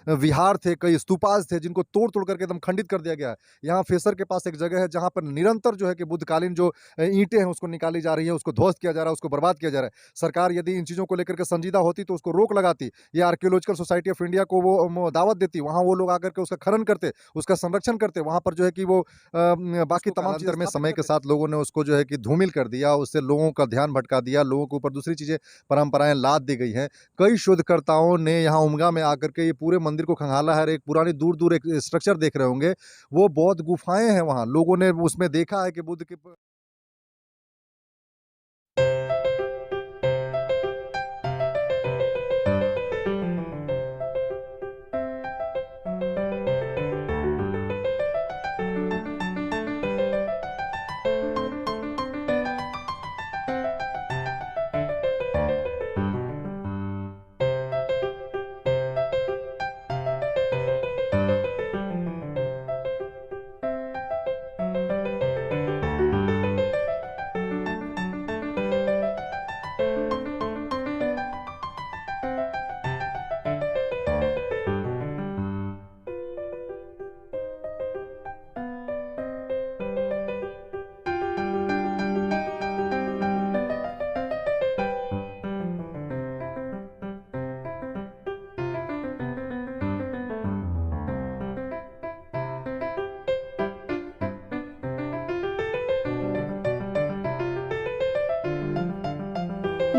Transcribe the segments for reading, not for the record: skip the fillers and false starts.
विहार थे, कई स्तूपाज थे जिनको तोड़-तोड़ करके एकदम खंडित कर दिया गया है। यहाँ फेसर के पास एक जगह है जहाँ पर निरंतर जो है कि बुद्धकालीन जो ईंटें हैं उसको निकाली जा रही है, उसको ध्वस्त किया जा रहा है, उसको बर्बाद किया जा रहा है। सरकार यदि इन चीज़ों को लेकर के संजीदा होती तो उसको रोक लगाती। ये आर्कियोलॉजिकल सोसाइटी ऑफ इंडिया को वो दावत देती, वहाँ वो लोग आकर के उसका खनन करते, उसका संरक्षण करते। वहाँ पर जो है कि वो बाकी तमाम चीज़ें में समय के साथ लोगों ने उसको जो है कि धूमिल कर दिया, उससे लोगों का ध्यान भटका दिया, लोगों के ऊपर दूसरी चीज़ें परंपराएँ लाद दी गई हैं। कई शोधकर्ताओं ने यहाँ उमगा में आकर के ये पूरे मंदिर को खंगाला है। एक पुरानी दूर-दूर एक स्ट्रक्चर देख रहे होंगे, वो बौद्ध गुफाएँ हैं वहाँ। लोगों ने उसमें देखा है कि बुद्ध के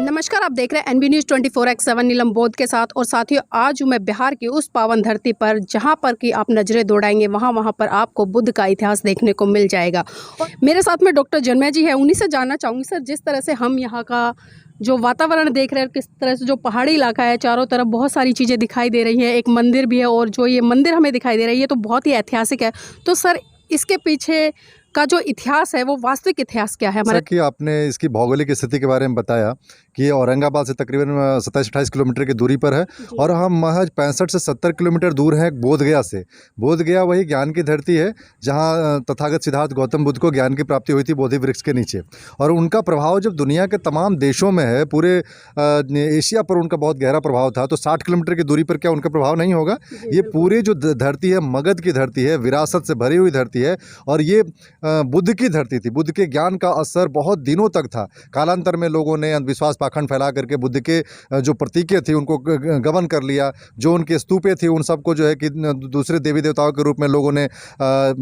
नमस्कार, आप देख रहे हैं एनबी न्यूज़ 24x7 नीलम बोध के साथ। और साथियों, आज हूँ मैं बिहार की उस पावन धरती पर जहाँ पर कि आप नज़रें दौड़ाएंगे वहाँ पर आपको बुद्ध का इतिहास देखने को मिल जाएगा। और मेरे साथ में डॉक्टर जन्मय जी है, उन्हीं से जानना चाहूँगी सर, जिस तरह से हम यहाँ का जो वातावरण देख रहे हैं, किस तरह से जो पहाड़ी इलाका है, चारों तरफ बहुत सारी चीज़ें दिखाई दे रही हैं, एक मंदिर भी है और जो ये मंदिर हमें दिखाई दे रही है ये तो बहुत ही ऐतिहासिक है। तो सर, इसके पीछे का जो इतिहास है वो वास्तविक इतिहास क्या है हमारे? जैसा कि आपने इसकी भौगोलिक स्थिति के बारे में बताया कि ये औरंगाबाद से तकरीबन 27-28 किलोमीटर की दूरी पर है और हम महज 65 से 70 किलोमीटर दूर हैं बोधगया से। बोधगया वही ज्ञान की धरती है जहाँ तथागत सिद्धार्थ गौतम बुद्ध को ज्ञान की प्राप्ति हुई थी बोधि वृक्ष के नीचे। और उनका प्रभाव जब दुनिया के तमाम देशों में है, पूरे एशिया पर उनका बहुत गहरा प्रभाव था, तो 60 किलोमीटर की दूरी पर क्या उनका प्रभाव नहीं होगा? ये पूरी जो धरती है मगध की धरती है, विरासत से भरी हुई धरती है और ये बुद्ध की धरती थी। बुद्ध के ज्ञान का असर बहुत दिनों तक था। कालांतर में लोगों ने अंधविश्वास पाखंड फैला करके बुद्ध के जो प्रतीकें थी उनको गबन कर लिया। जो उनके स्तूपें थी उन सबको जो है कि दूसरे देवी देवताओं के रूप में लोगों ने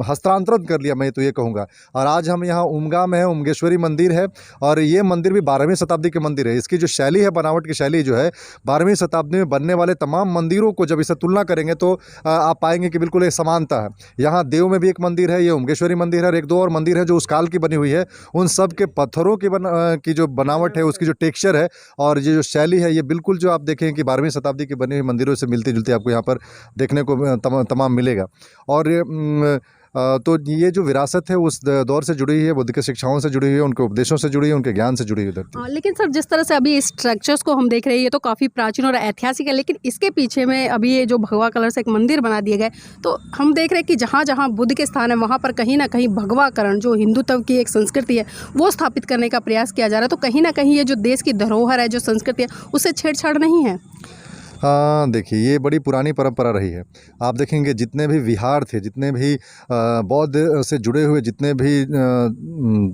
हस्तांतरण कर लिया, मैं तो ये कहूँगा। और आज हम यहाँ उमगा में है, उमगेश्वरी मंदिर है और ये मंदिर भी 12वीं शताब्दी के मंदिर है। इसकी जो शैली है, बनावट की शैली जो है, 12वीं शताब्दी में बनने वाले तमाम मंदिरों को जब इसे तुलना करेंगे तो आप पाएंगे कि बिल्कुल एक समानता है। यहाँ देव में भी एक मंदिर है, ये उमगेश्वरी मंदिर है और एक दो और मंदिर है जो उस काल की बनी हुई है। उन सब के पत्थरों की जो बनावट है, उसकी जो टेक्सचर है और ये जो शैली है, ये बिल्कुल जो आप देखें कि 12वीं शताब्दी की बनी हुई मंदिरों से मिलती जुलती आपको यहाँ पर देखने को तमाम मिलेगा। और तो ये जो विरासत है उस दौर से जुड़ी हुई है, बुद्ध के शिक्षाओं से जुड़ी हुई है, उनके उपदेशों से जुड़ी हुई है, उनके ज्ञान से जुड़ी हुई धरती। हाँ, लेकिन सर, जिस तरह से अभी इस स्ट्रक्चर्स को हम देख रहे हैं ये तो काफ़ी प्राचीन और ऐतिहासिक है, लेकिन इसके पीछे में अभी ये जो भगवा कलर से एक मंदिर बना दिया गया है, तो हम देख रहे हैं कि जहाँ जहाँ बुद्ध के स्थान है वहाँ पर कहीं ना कहीं भगवाकरण, जो हिंदुत्व की एक संस्कृति है, वो स्थापित करने का प्रयास किया जा रहा है। तो कहीं ना कहीं ये जो देश की धरोहर है, जो संस्कृति है, उससे छेड़छाड़ नहीं है? हाँ, देखिए ये बड़ी पुरानी परंपरा रही है। आप देखेंगे जितने भी विहार थे, जितने भी बौद्ध से जुड़े हुए जितने भी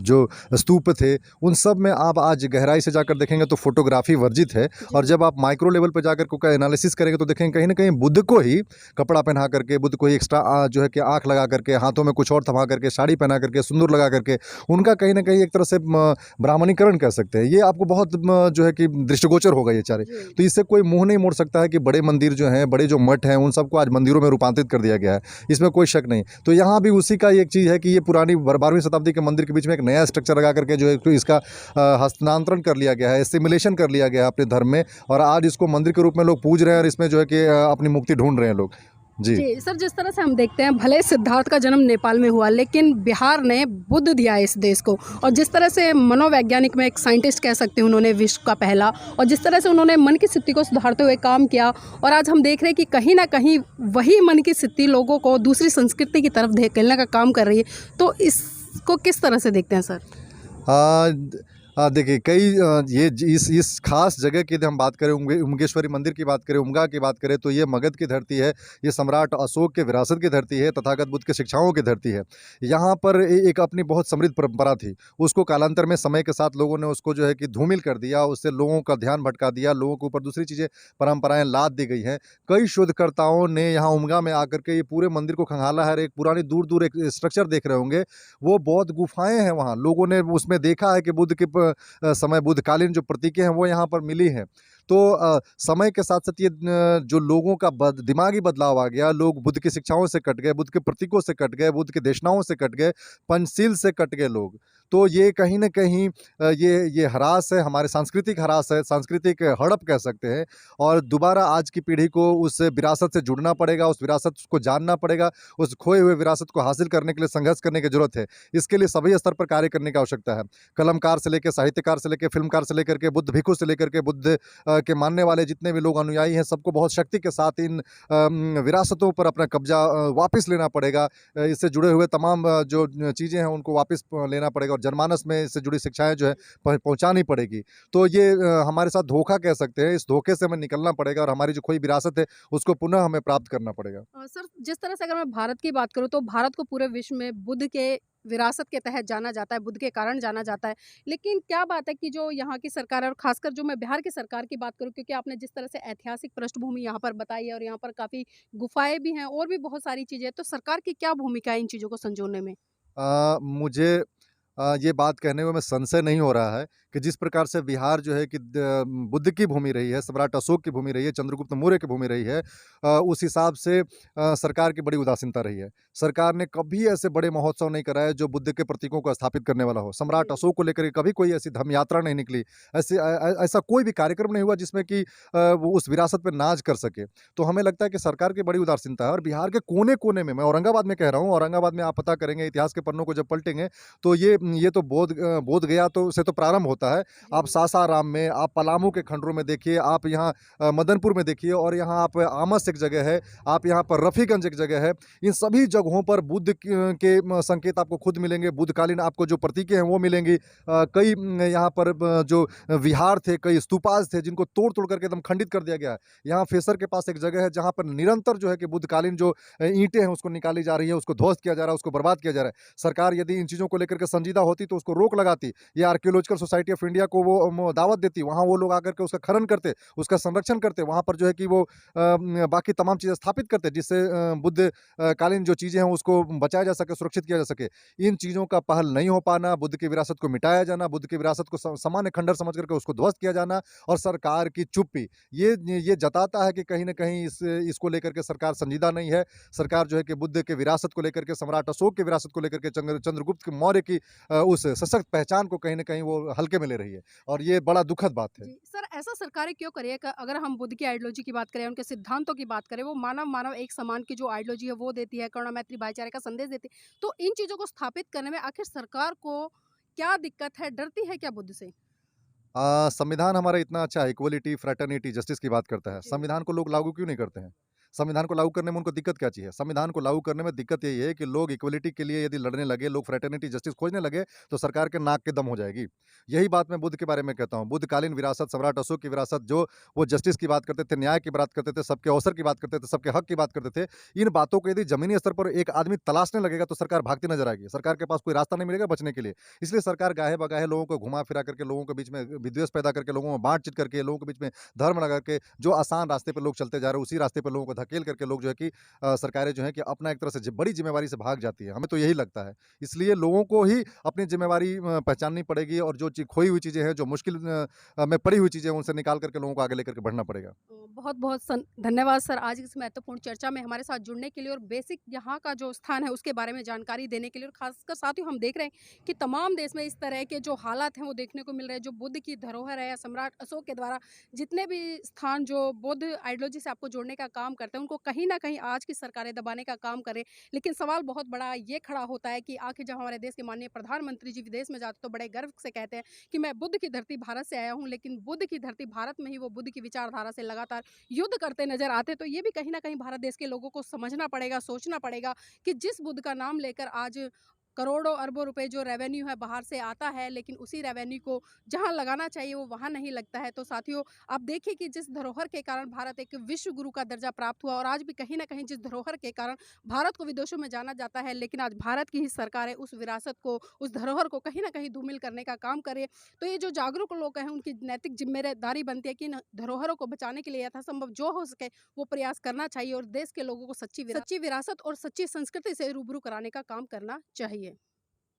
जो स्तूप थे, उन सब में आप आज गहराई से जाकर देखेंगे तो फोटोग्राफी वर्जित है। और जब आप माइक्रो लेवल पर जाकर को एनालिसिस करेंगे तो देखेंगे कहीं ना कहीं बुद्ध को ही कपड़ा पहना करके, बुद्ध को ही एक्स्ट्रा जो है कि आँख लगा करके, हाथों में कुछ और थमा करके, साड़ी पहना करके, सिंदूर लगा करके, उनका कहीं ना कहीं एक तरह से ब्राह्मणीकरण कह सकते हैं। ये आपको बहुत जो है कि दृष्टिगोचर होगा ये चारे। तो इससे कोई मुँह नहीं मोड़ सकता है कि बड़े मंदिर जो हैं, बड़े जो मठ हैं, उन सबको आज मंदिरों में रूपांतरित कर दिया गया है, इसमें कोई शक नहीं। तो यहाँ भी उसी का एक चीज़ है कि ये पुरानी 12वीं शताब्दी के मंदिर के बीच में एक नया स्ट्रक्चर लगा करके जो है तो इसका हस्तांतरण कर लिया गया है, एसिमिलेशन कर लिया गया है अपने धर्म में, और आज इसको मंदिर के रूप में लोग पूज रहे हैं और इसमें जो है कि अपनी मुक्ति ढूंढ रहे हैं लोग। जी सर, जिस तरह से हम देखते हैं, भले सिद्धार्थ का जन्म नेपाल में हुआ, लेकिन बिहार ने बुद्ध दिया इस देश को। और जिस तरह से मनोवैज्ञानिक में एक साइंटिस्ट कह सकते हैं, उन्होंने विश्व का पहला, और जिस तरह से उन्होंने मन की स्थिति को सुधारते हुए काम किया, और आज हम देख रहे हैं कि कहीं ना कहीं वही मन की स्थिति लोगों को दूसरी संस्कृति की तरफ धकेलने का काम कर रही है। तो इसको किस तरह से देखते हैं सर? देखिए कई इस खास जगह की यदि हम बात करें, उम्गेश्वरी मंदिर की बात करें, उम्गा की बात करें, तो ये मगध की धरती है। ये सम्राट अशोक के विरासत की धरती है, तथागत बुद्ध की शिक्षाओं की धरती है। यहाँ पर एक अपनी बहुत समृद्ध परंपरा थी। उसको कालांतर में समय के साथ लोगों ने उसको जो है कि धूमिल कर दिया, उससे लोगों का ध्यान भटका दिया, लोगों के ऊपर दूसरी चीज़ें परंपराएं लाद दी गई हैं। कई शोधकर्ताओं ने यहाँ उम्गा में आकर के ये पूरे मंदिर को खंगाला है। एक पुरानी दूर दूर एक स्ट्रक्चर देख रहे होंगे, वो बौद्ध गुफाएं हैं। वहाँ लोगों ने उसमें देखा है कि बुद्ध के समय बुद्धकालीन जो प्रतीकें हैं वो यहाँ पर मिली हैं। तो समय के साथ-साथ ये जो लोगों का दिमागी बदलाव आ गया, लोग बुद्ध की शिक्षाओं से कट गए, बुद्ध के प्रतीकों से कट गए, बुद्ध की देशनाओं से कट गए, पंचशील से कट गए लोग। तो ये कहीं न कहीं ये ह्रास है, हमारे सांस्कृतिक ह्रास है, सांस्कृतिक हड़प कह सकते हैं। और दोबारा आज की पीढ़ी को उस विरासत से जुड़ना पड़ेगा, उस विरासत को जानना पड़ेगा, उस खोए हुए विरासत को हासिल करने के लिए संघर्ष करने की ज़रूरत है। इसके लिए सभी स्तर पर कार्य करने की आवश्यकता है। कलमकार से लेके, साहित्यकार से लेके, फ़िल्मकार से लेकर के, बुद्ध भिक्षु से लेकर के, बुद्ध के मानने वाले जितने भी लोग अनुयायी हैं, सबको बहुत शक्ति के साथ इन विरासतों पर अपना कब्ज़ा वापस लेना पड़ेगा। इससे जुड़े हुए तमाम जो चीज़ें हैं उनको वापस लेना पड़ेगा, और जनमानस में इससे जुड़ी शिक्षाएँ जो है पहुँचानी पड़ेगी। तो ये हमारे साथ धोखा कह सकते हैं। इस धोखे से हमें निकलना पड़ेगा और हमारी जो खोई विरासत है उसको पुनः हमें प्राप्त करना पड़ेगा। सर, जिस तरह से अगर मैं भारत की बात करूँ तो भारत को पूरे विश्व में बुद्ध के विरासत के तहत जाना जाता है, बुद्ध के कारण जाना जाता है। लेकिन क्या बात है कि जो यहाँ की सरकार है, और ख़ासकर जो मैं बिहार की सरकार की बात करूँ, क्योंकि आपने जिस तरह से ऐतिहासिक पृष्ठभूमि यहाँ पर बताई है और यहाँ पर काफ़ी गुफ़ाएँ भी हैं और भी बहुत सारी चीज़ें हैं, तो सरकार की क्या भूमिका है इन चीज़ों को संजोने में? मुझे ये बात कहने में संशय नहीं हो रहा है कि जिस प्रकार से बिहार जो है कि बुद्ध की भूमि रही है, सम्राट अशोक की भूमि रही है, चंद्रगुप्त मौर्य की भूमि रही है, उस हिसाब से सरकार की बड़ी उदासीनता रही है। सरकार ने कभी ऐसे बड़े महोत्सव नहीं कराए जो बुद्ध के प्रतीकों को स्थापित करने वाला हो। सम्राट जी। अशोक को लेकर के कभी कोई ऐसी धर्म यात्रा नहीं निकली। ऐसा कोई भी कार्यक्रम नहीं हुआ जिसमें कि वो उस विरासत पे नाज़ कर सके। तो हमें लगता है कि सरकार की बड़ी उदासीनता है, और बिहार के कोने-कोने में, मैं औरंगाबाद में कह रहा हूँ, औरंगाबाद में आप पता करेंगे, इतिहास के पन्नों को जब पलटेंगे तो ये तो बोध गया तो से तो प्रारंभ होता है। आप जी। सासाराम में, आप पलामू के खंडरों में देखिए, आप यहाँ मदनपुर में देखिए, और यहाँ आप आमस एक जगह है, आप यहाँ पर रफ़ीगंज एक जगह है। इन सभी जगहों पर बुद्ध के संकेत आपको खुद मिलेंगे, बुद्धकालीन आपको जो प्रतीकें हैं वो मिलेंगी। कई यहाँ पर जो विहार थे, कई स्तूपाज थे जिनको तोड़-तोड़ करके एकदम खंडित कर दिया गया है। यहाँ फेसर के पास एक जगह है जहाँ पर निरंतर जो है कि बुद्धकालीन जो ईंटें हैं उसको निकाली जा रही है, उसको ध्वस्त किया जा रहा है, उसको बर्बाद किया जा रहा है। सरकार यदि इन चीज़ों को लेकर के संजीदा होती तो उसको रोक लगाती, या आर्कियोलॉजिकल सोसाइटी ऑफ इंडिया को वो दावत देती, वहाँ वो लोग आकर के उसका खनन करते, उसका संरक्षण करते, वहाँ पर जो है कि वो बाकी तमाम चीज़ें स्थापित करते, जिससे बुद्ध कालीन जो चीज़ें हैं उसको बचाया जा सके, सुरक्षित किया जा सके। इन चीज़ों का पहल नहीं हो पाना, बुद्ध की विरासत को मिटाया जाना, बुद्ध की विरासत को सामान्य खंडहर समझ करके उसको ध्वस्त किया जाना, और सरकार की चुप्पी, ये जताता है कि कहीं न कहीं इसको लेकर के सरकार संजीदा नहीं है। सरकार जो है कि बुद्ध के विरासत को लेकर के, सम्राट अशोक की विरासत को लेकर के, चंद्रगुप्त मौर्य की उस सशक्त पहचान को कहीं न कहीं वो हल्के में ले रही है, और ये बड़ा दुखद बात है। जी, सर, ऐसा सरकारें क्यों कर रही है? अगर हम बुद्ध की आइडियोलॉजी की बात करें, उनके सिद्धांतों की बात करें, वो मानव मानव एक समान की जो आइडियोलॉजी है वो देती है, करुणा मैत्री भाईचारे का संदेश देती है। तो इन चीज़ों को स्थापित करने में आखिर सरकार को क्या दिक्कत है? डरती है क्या बुद्ध से? संविधान हमारा इतना अच्छा है, इक्वलिटी, फ्रैटर्निटी, जस्टिस की बात करता है। जी। संविधान को लोग लागू क्यों नहीं करते हैं? संविधान को लागू करने में उनको दिक्कत क्या चीज़ है? संविधान को लागू करने में दिक्कत यही है कि लोग इक्वलिटी के लिए यदि लड़ने लगे, लोग फ्रैटर्निटी, जस्टिस खोजने लगे, तो सरकार के नाक के दम हो जाएगी। यही बात मैं बुद्ध के बारे में कहता हूँ। बुद्धकालीन विरासत, सम्राट अशोक की विरासत, जो वो जस्टिस की बात करते थे, न्याय की बात करते थे, सबके अवसर की बात करते थे, सबके हक की बात करते थे। इन बातों को यदि ज़मीनी स्तर पर एक आदमी तलाशने लगेगा तो सरकार भागती नज़र आएगी। सरकार के पास कोई रास्ता नहीं मिलेगा बचने के लिए। इसलिए सरकार गाहे-बगाहे लोगों को घुमा-फिरा करके, लोगों के बीच में विद्वेष पैदा करके, लोगों में बाँट-चीत करके, लोगों के बीच में धर्म लगा के, जो आसान रास्ते पे लोग चलते जा रहे हैं, उसी रास्ते पे लोगों को धकेल करके लोग जो है कि सरकारें जो हैं कि अपना एक तरह से बड़ी ज़िम्मेवारी से भाग जाती है। हमें तो यही लगता है। इसलिए लोगों को ही अपनी ज़िम्मेवारी पहचाननी पड़ेगी, और जो खोई हुई चीज़ें हैं, जो मुश्किल में पड़ी हुई चीज़ें हैं, उनसे निकाल करके लोगों को आगे लेकर के बढ़ना पड़ेगा। बहुत-बहुत धन्यवाद सर, आज इस महत्वपूर्ण चर्चा में हमारे साथ जुड़ने के लिए और बेसिक यहाँ का जो स्थान है उसके बारे में जानकारी देने के लिए। और खासकर साथियों, हम देख रहे हैं कि तमाम देश में इस तरह के जो हालात हैं वो देखने को मिल रहे हैं। जो बुद्ध की धरोहर है या सम्राट अशोक के द्वारा जितने भी स्थान जो बुद्ध आइडियोलॉजी से आपको जोड़ने का काम करते हैं, उनको कहीं न कहीं आज की सरकारें दबाने का काम करें। लेकिन सवाल बहुत बड़ा ये खड़ा होता है कि आखिर जब हमारे देश के माननीय प्रधानमंत्री जी विदेश में जाते तो बड़े गर्व से कहते हैं कि मैं बुद्ध की धरती भारत से आया हूँ, लेकिन बुद्ध की धरती भारत में ही वो बुद्ध की विचारधारा से लगातार युद्ध करते नजर आते। तो ये भी कहीं न कहीं भारत देश के लोगों को समझना पड़ेगा, सोचना पड़ेगा कि जिस बुद्ध का नाम लेकर आज करोड़ों अरबों रुपए जो रेवेन्यू है बाहर से आता है, लेकिन उसी रेवेन्यू को जहां लगाना चाहिए वो वहां नहीं लगता है। तो साथियों, आप देखिए कि जिस धरोहर के कारण भारत एक विश्व गुरु का दर्जा प्राप्त हुआ और आज भी कहीं ना कहीं जिस धरोहर के कारण भारत को विदेशों में जाना जाता है, लेकिन आज भारत की ही सरकार है उस विरासत को, उस धरोहर को कहीं ना कहीं धूमिल करने का काम करे। तो ये जो जागरूक लोग हैं उनकी नैतिक जिम्मेदारी बनती है कि इन धरोहरों को बचाने के लिए यथासंभव जो हो सके वो प्रयास करना चाहिए और देश के लोगों को सच्ची विरासत और सच्ची संस्कृति से रूबरू कराने का काम करना चाहिए।